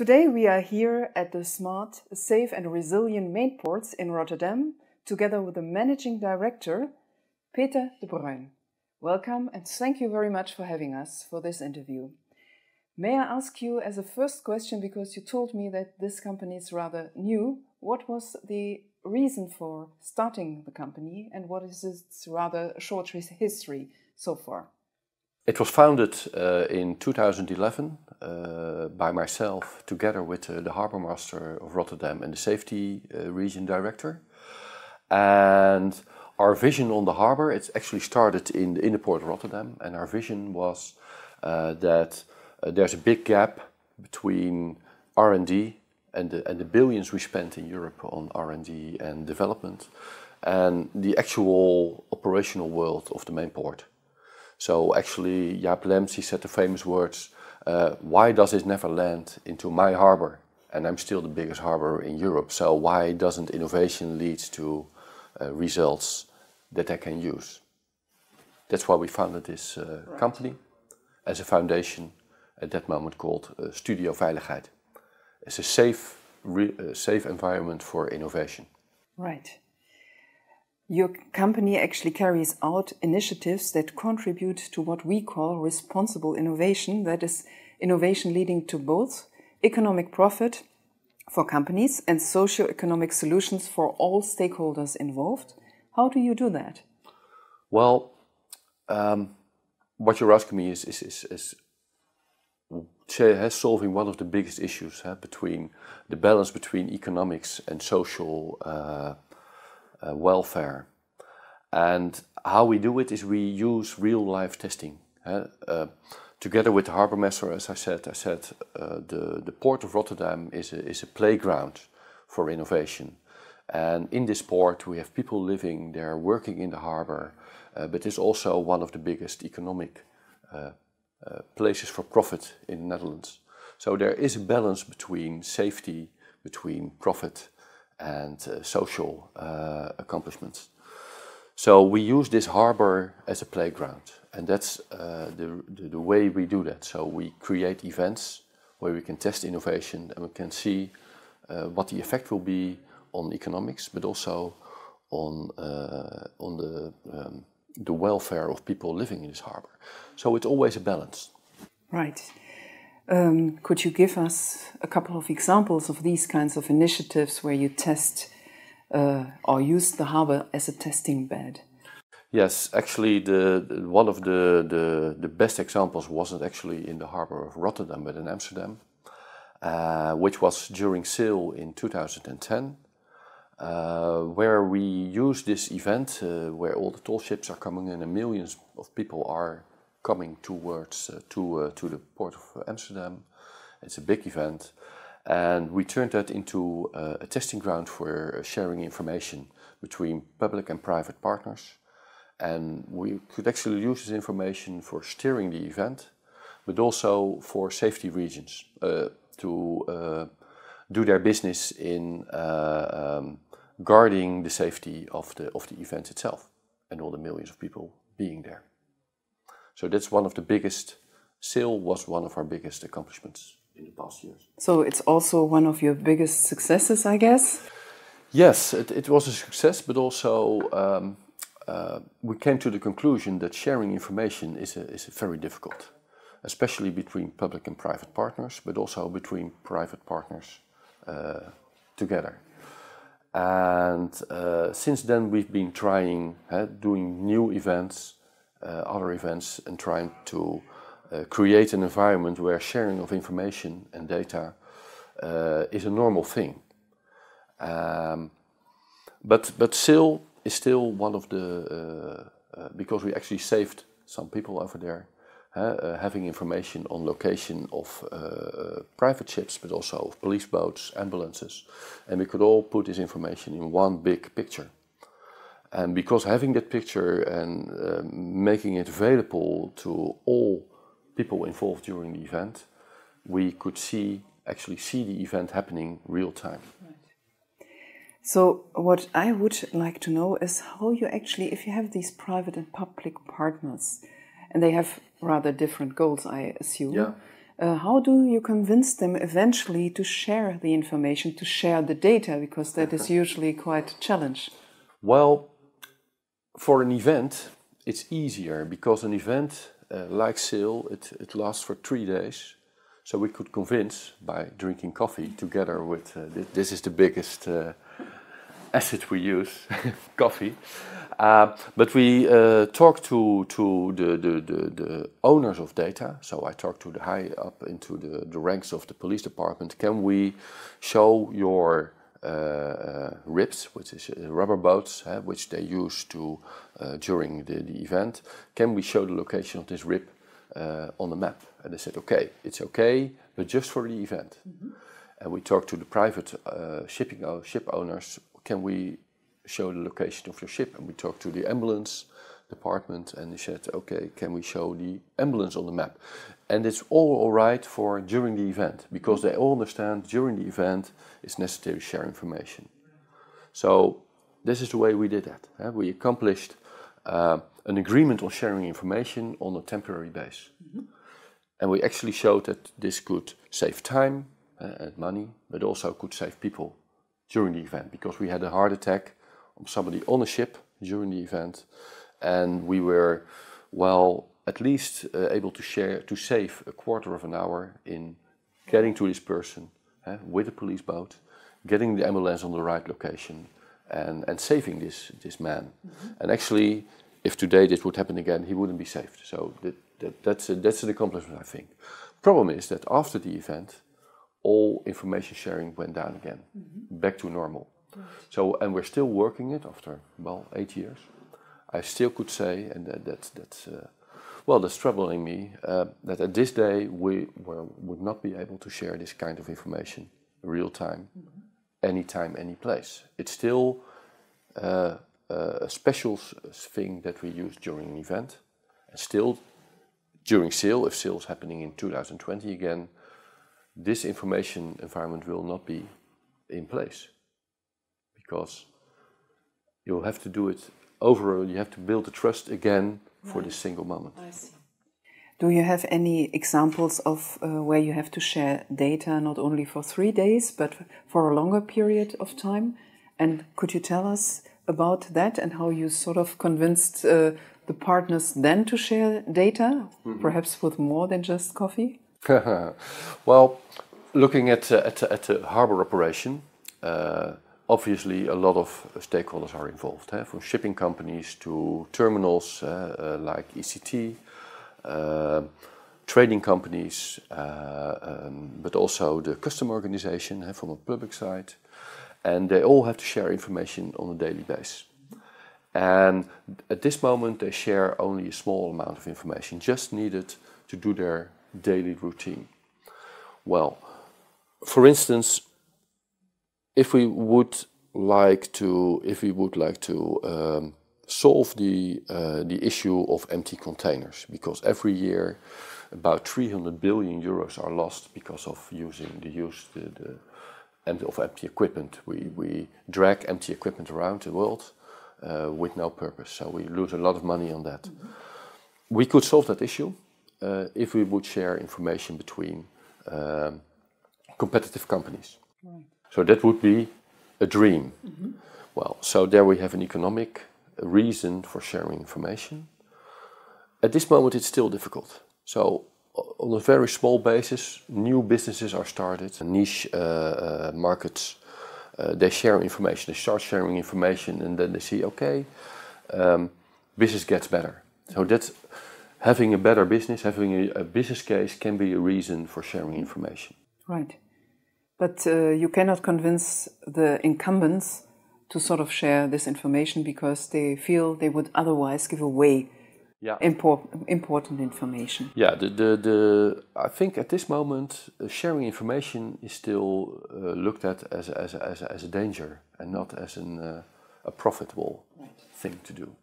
Today we are here at the Smart, Safe and Resilient Main Ports in Rotterdam, together with the Managing Director, Peter de Bruijn. Welcome and thank you very much for having us for this interview. May I ask you as a first question, because you told me that this company is rather new, what was the reason for starting the company and what is its rather short history so far? It was founded in 2011 by myself, together with the Harbour Master of Rotterdam and the Safety Region Director. And our vision on the harbour, it's actually started in the port of Rotterdam, and our vision was that there's a big gap between R&D and the billions we spent in Europe on R&D and development and the actual operational world of the main port. So actually, Jaap Lems, he said the famous words, why does it never land into my harbour? And I'm still the biggest harbour in Europe, so why doesn't innovation lead to results that I can use? That's why we founded this company as a foundation at that moment called Studio Veiligheid. It's a safe environment for innovation. Right. Your company actually carries out initiatives that contribute to what we call responsible innovation, that is, innovation leading to both economic profit for companies and socio-economic solutions for all stakeholders involved. How do you do that? Well, what you're asking me is solving one of the biggest issues between the balance between economics and social welfare. And how we do it is we use real-life testing. Together with the Harbour Master, as I said, the Port of Rotterdam is a playground for innovation. And in this port we have people living there, working in the harbour, but it's also one of the biggest economic places for profit in the Netherlands. So there is a balance between safety, between profit and social accomplishments. So we use this harbour as a playground, and that's the way we do that. So we create events where we can test innovation and we can see what the effect will be on economics, but also on the welfare of people living in this harbour. So it's always a balance. Right. Could you give us a couple of examples of these kinds of initiatives where you test or use the harbour as a testing bed? Yes, actually one of the best examples wasn't actually in the harbour of Rotterdam, but in Amsterdam, which was during sail in 2010, where we used this event where all the tall ships are coming in and millions of people are coming towards to the port of Amsterdam. It's a big event, and we turned that into a testing ground for sharing information between public and private partners. And we could actually use this information for steering the event, but also for safety regions to do their business in guarding the safety of the event itself and all the millions of people being there. So that's one of the biggest, sail was one of our biggest accomplishments in the past years. So it's also one of your biggest successes, I guess? Yes, it was a success, but also we came to the conclusion that sharing information is very difficult, especially between public and private partners, but also between private partners together. And since then we've been trying, doing new events, other events, and trying to create an environment where sharing of information and data is a normal thing. But sail is still one of the, because we actually saved some people over there, having information on location of private ships, but also of police boats, ambulances, and we could all put this information in one big picture. And because having that picture and making it available to all people involved during the event, we could actually see the event happening real time. Right. So what I would like to know is how you actually, if you have these private and public partners, and they have rather different goals, I assume. Yeah. How do you convince them eventually to share the information, to share the data, because that is usually quite a challenge? Well, for an event, it's easier because an event like SAIL, it lasts for 3 days. So we could convince by drinking coffee together with, this is the biggest asset we use, coffee. But we talk to the owners of data. So I talk to the high up into the ranks of the police department. Can we show your RIBs, which is rubber boats, which they use to during the event? Can we show the location of this RIB on the map? And they said, okay, it's okay, but just for the event. And we talked to the private ship owners. Can we show the location of your ship? And we talked to the ambulance department, and they said, okay, can we show the ambulance on the map? And it's all right for during the event, because they all understand during the event it's necessary to share information. So this is the way we did that. We accomplished an agreement on sharing information on a temporary base. And we actually showed that this could save time and money, but also could save people during the event, because we had a heart attack on somebody on a ship during the event, and we were, well, at least able to save a quarter of an hour in getting to this person with a police boat, getting the ambulance on the right location, and saving this man. And actually, if today this would happen again, he wouldn't be saved. So that's an accomplishment, I think. Problem is that after the event, all information sharing went down again, back to normal. So, and we're still working it after, well, 8 years. I still could say, and that's troubling me, that at this day we would not be able to share this kind of information real time, anytime, any place. It's still a special thing that we use during an event, and still during SAIL, if SAIL is happening in 2020 again, this information environment will not be in place, because you'll have to do it over, you have to build the trust again for this single moment. I see. Do you have any examples of where you have to share data not only for 3 days, but for a longer period of time? And could you tell us about that and how you sort of convinced the partners then to share data, perhaps with more than just coffee? Well, looking at the harbor operation, obviously a lot of stakeholders are involved, from shipping companies to terminals like ECT, trading companies, but also the customer organization from a public side, and they all have to share information on a daily basis. And at this moment they share only a small amount of information, just needed to do their daily routine. Well, for instance, if we would like to solve the issue of empty containers, because every year about 300 billion euros are lost because of of empty equipment. We drag empty equipment around the world with no purpose, so we lose a lot of money on that. We could solve that issue if we would share information between competitive companies. Right. So that would be a dream. Well, so there we have an economic reason for sharing information. At this moment it's still difficult. So on a very small basis, new businesses are started, niche markets, they share information, they start sharing information, and then they see, okay, business gets better. So that's having a better business, having a business case can be a reason for sharing information. Right. But you cannot convince the incumbents to sort of share this information because they feel they would otherwise give away important information. Yeah, I think at this moment sharing information is still looked at as a danger and not as a profitable thing to do.